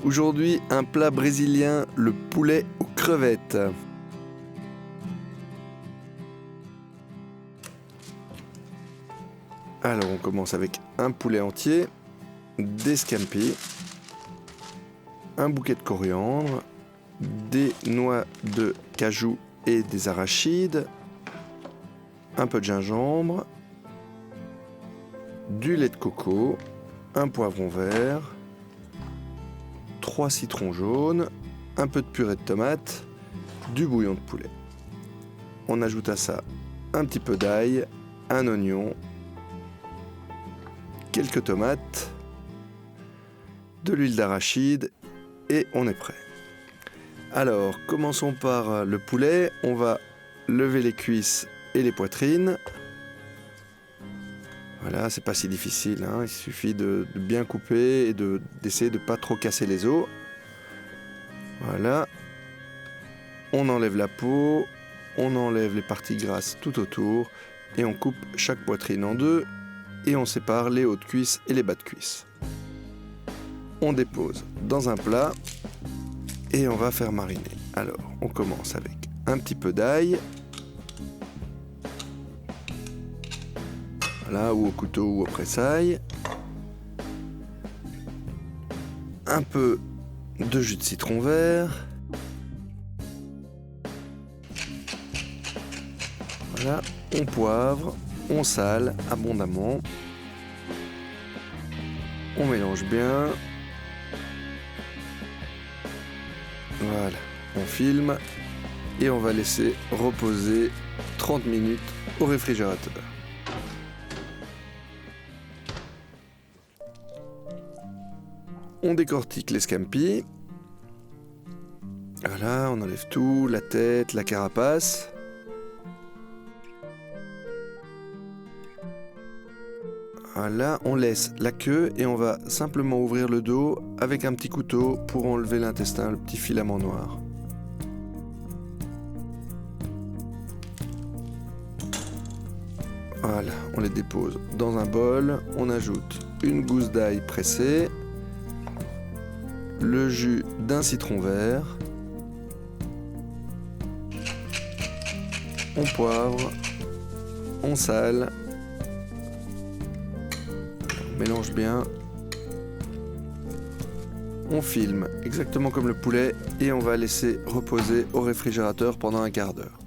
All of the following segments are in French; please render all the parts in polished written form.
Aujourd'hui, un plat brésilien, le poulet aux crevettes. Alors on commence avec un poulet entier, des scampi, un bouquet de coriandre, des noix de cajou et des arachides, un peu de gingembre, du lait de coco, un poivron vert, 3 citrons jaunes, un peu de purée de tomate, du bouillon de poulet. On ajoute à ça un petit peu d'ail, un oignon, quelques tomates, de l'huile d'arachide et on est prêt. Alors, commençons par le poulet. On va lever les cuisses et les poitrines. Voilà, c'est pas si difficile, hein. Il suffit de bien couper et d'essayer de ne pas trop casser les os. Voilà. On enlève la peau, on enlève les parties grasses tout autour et on coupe chaque poitrine en deux et on sépare les hauts de cuisse et les bas de cuisse. On dépose dans un plat et on va faire mariner. Alors, on commence avec un petit peu d'ail. Voilà, ou au couteau ou au pressail. Un peu de jus de citron vert. Voilà, on poivre, on sale abondamment. On mélange bien. Voilà, on filme et on va laisser reposer 30 minutes au réfrigérateur. On décortique les scampi. Voilà, on enlève tout, la tête, la carapace. Voilà, on laisse la queue et on va simplement ouvrir le dos avec un petit couteau pour enlever l'intestin, le petit filament noir. Voilà, on les dépose dans un bol, on ajoute une gousse d'ail pressée, le jus d'un citron vert, on poivre, on sale, on mélange bien, on filme exactement comme le poulet et on va laisser reposer au réfrigérateur pendant un quart d'heure.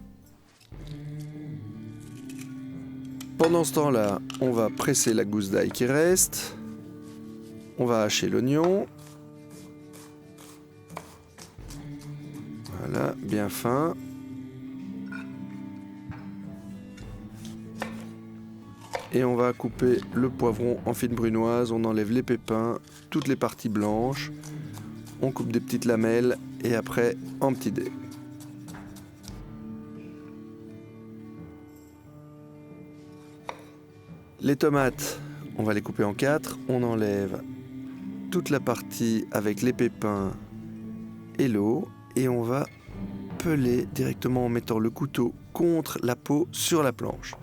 Pendant ce temps-là, on va presser la gousse d'ail qui reste, on va hacher l'oignon. Voilà, bien fin. Et on va couper le poivron en fines brunoises, on enlève les pépins, toutes les parties blanches, on coupe des petites lamelles et après en petits dés. Les tomates, on va les couper en 4, on enlève toute la partie avec les pépins et l'eau et on va peler directement en mettant le couteau contre la peau sur la planche.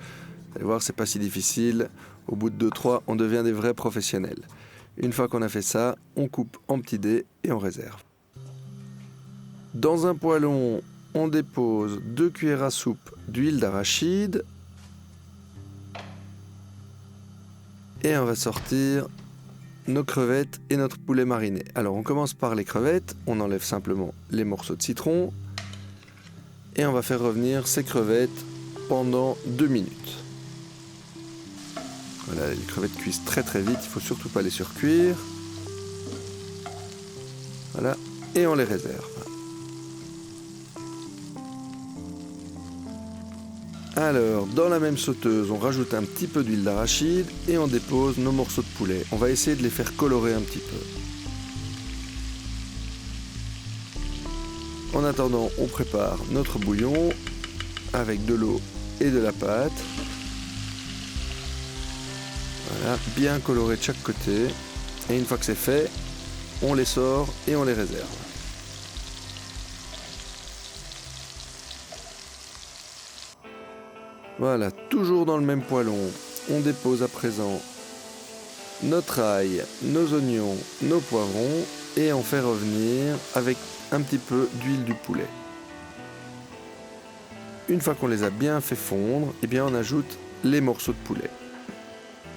Vous allez voir, c'est pas si difficile. Au bout de 2-3, on devient des vrais professionnels. Une fois qu'on a fait ça, on coupe en petits dés et on réserve. Dans un poêlon, on dépose 2 cuillères à soupe d'huile d'arachide. Et on va sortir nos crevettes et notre poulet mariné. Alors on commence par les crevettes, on enlève simplement les morceaux de citron. Et on va faire revenir ces crevettes pendant 2 minutes. Voilà, les crevettes cuisent très très vite, il ne faut surtout pas les surcuire. Voilà, et on les réserve. Alors, dans la même sauteuse, on rajoute un petit peu d'huile d'arachide et on dépose nos morceaux de poulet. On va essayer de les faire colorer un petit peu. En attendant, on prépare notre bouillon avec de l'eau et de la pâte. Voilà, bien coloré de chaque côté. Et une fois que c'est fait, on les sort et on les réserve. Voilà, toujours dans le même poêlon, on dépose à présent notre ail, nos oignons, nos poivrons et on fait revenir avec un petit peu d'huile du poulet. Une fois qu'on les a bien fait fondre, eh bien on ajoute les morceaux de poulet.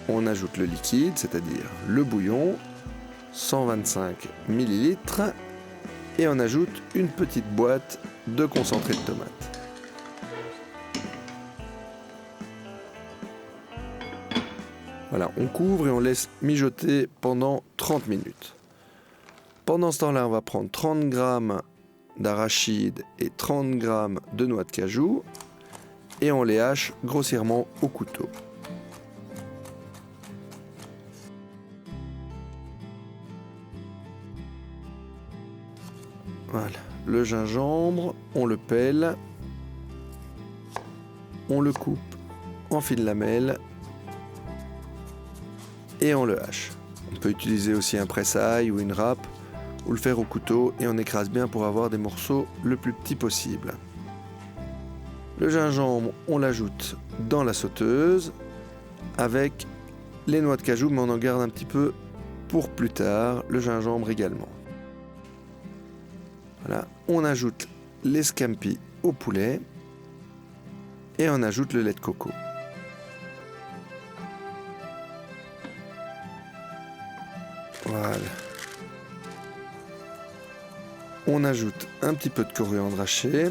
On ajoute le liquide, c'est-à-dire le bouillon, 125 ml, et on ajoute une petite boîte de concentré de tomate. Voilà, on couvre et on laisse mijoter pendant 30 minutes. Pendant ce temps-là, on va prendre 30 g d'arachide et 30 g de noix de cajou et on les hache grossièrement au couteau. Voilà, le gingembre, on le pèle, on le coupe en fines lamelles et on le hache. On peut utiliser aussi un presse-ail ou une râpe ou le faire au couteau et on écrase bien pour avoir des morceaux le plus petits possible. Le gingembre, on l'ajoute dans la sauteuse avec les noix de cajou, mais on en garde un petit peu pour plus tard, le gingembre également. Voilà, on ajoute les scampi au poulet et on ajoute le lait de coco. Voilà. On ajoute un petit peu de coriandre haché.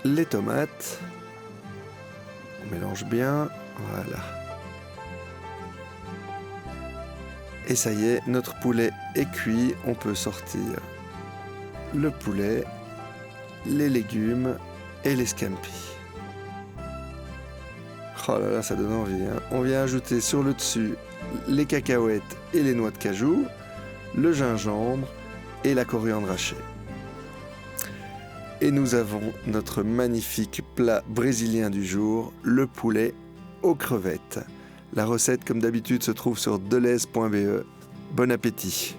Les tomates. On mélange bien. Voilà. Et ça y est, notre poulet est cuit. On peut sortir le poulet, les légumes et les scampi. Oh là là, ça donne envie, hein. On vient ajouter sur le dessus les cacahuètes et les noix de cajou, le gingembre et la coriandre hachée. Et nous avons notre magnifique plat brésilien du jour, le poulet aux crevettes. La recette, comme d'habitude, se trouve sur deleuze.be. Bon appétit!